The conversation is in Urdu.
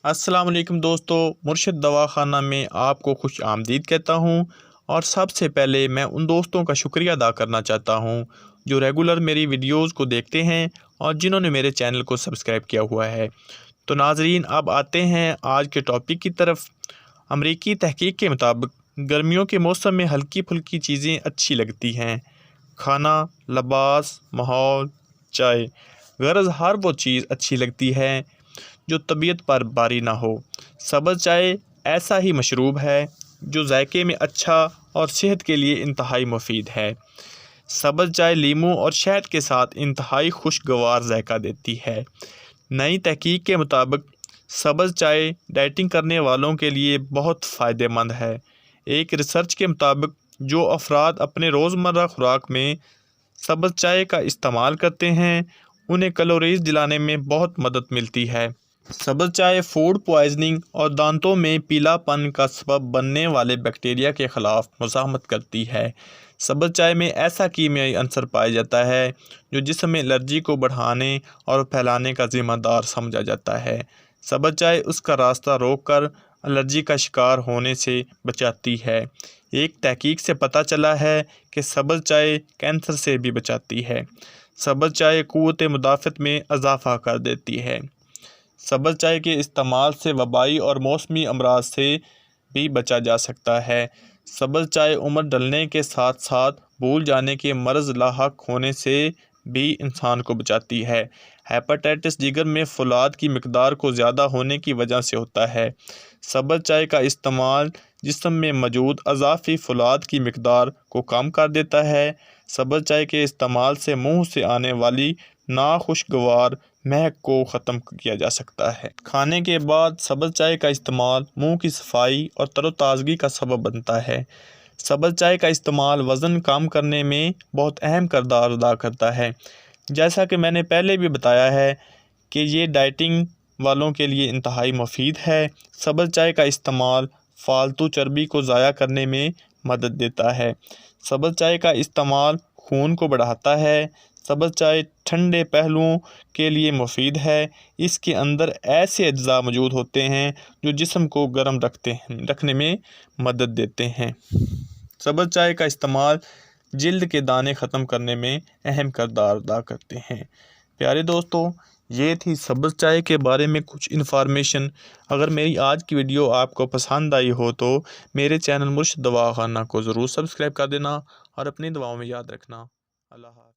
السلام علیکم دوستو، مرشد دواخانہ میں آپ کو خوش آمدید کہتا ہوں۔ اور سب سے پہلے میں ان دوستوں کا شکریہ ادا کرنا چاہتا ہوں جو ریگولر میری ویڈیوز کو دیکھتے ہیں اور جنہوں نے میرے چینل کو سبسکرائب کیا ہوا ہے۔ تو ناظرین، اب آتے ہیں آج کے ٹاپک کی طرف۔ امریکی تحقیق کے مطابق گرمیوں کے موسم میں ہلکی پھلکی چیزیں اچھی لگتی ہیں۔ کھانا، لباس، ماحول، چائے، غرض ہر وہ چیز اچھی لگتی ہے جو طبیعت پر باری نہ ہو۔ سبز چائے ایسا ہی مشروب ہے جو ذائقے میں اچھا اور صحت کے لیے انتہائی مفید ہے۔ سبز چائے لیموں اور شہد کے ساتھ انتہائی خوشگوار ذائقہ دیتی ہے۔ نئی تحقیق کے مطابق سبز چائے ڈائٹنگ کرنے والوں کے لیے بہت فائدہ مند ہے۔ ایک ریسرچ کے مطابق جو افراد اپنے روزمرہ خوراک میں سبز چائے کا استعمال کرتے ہیں انہیں کیلوریز جلانے میں بہت مدد ملتی ہے۔ سبز چائے فوڈ پوائزننگ اور دانتوں میں پیلا پن کا سبب بننے والے بیکٹیریا کے خلاف مزاحمت کرتی ہے۔ سبز چائے میں ایسا کیمیائی عنصر پایا جاتا ہے جو جسم میں الرجی کو بڑھانے اور پھیلانے کا ذمہ دار سمجھا جاتا ہے۔ سبز چائے اس کا راستہ روک کر الرجی کا شکار ہونے سے بچاتی ہے۔ ایک تحقیق سے پتہ چلا ہے کہ سبز چائے کینسر سے بھی بچاتی ہے۔ سبز چائے قوت مدافعت میں اضافہ کر دیتی ہے۔ سبز چائے کے استعمال سے وبائی اور موسمی امراض سے بھی بچا جا سکتا ہے۔ سبز چائے عمر ڈھلنے کے ساتھ ساتھ بھول جانے کے مرض لاحق ہونے سے بھی انسان کو بچاتی ہے۔ ہیپاٹائٹس جگر میں فولاد کی مقدار کو زیادہ ہونے کی وجہ سے ہوتا ہے۔ سبز چائے کا استعمال جسم میں موجود اضافی فولاد کی مقدار کو کم کر دیتا ہے۔ سبز چائے کے استعمال سے منہ سے آنے والی ناخوشگوار مہک کو ختم کیا جا سکتا ہے۔ کھانے کے بعد سبز چائے کا استعمال منہ کی صفائی اور تر و تازگی کا سبب بنتا ہے۔ سبز چائے کا استعمال وزن کم کرنے میں بہت اہم کردار ادا کرتا ہے۔ جیسا کہ میں نے پہلے بھی بتایا ہے کہ یہ ڈائٹنگ والوں کے لیے انتہائی مفید ہے۔ سبز چائے کا استعمال فالتو چربی کو ضائع کرنے میں مدد دیتا ہے۔ سبز چائے کا استعمال خون کو بڑھاتا ہے۔ سبز چائے ٹھنڈے پہلوؤں کے لیے مفید ہے۔ اس کے اندر ایسے اجزاء موجود ہوتے ہیں جو جسم کو گرم رکھنے میں مدد دیتے ہیں۔ سبز چائے کا استعمال جلد کے دانے ختم کرنے میں اہم کردار ادا کرتے ہیں۔ پیارے دوستو، یہ تھی سبز چائے کے بارے میں کچھ انفارمیشن۔ اگر میری آج کی ویڈیو آپ کو پسند آئی ہو تو میرے چینل مرشد دواخانہ کو ضرور سبسکرائب کر دینا اور اپنی دعاؤں میں یاد رکھنا۔ اللہ حافظ۔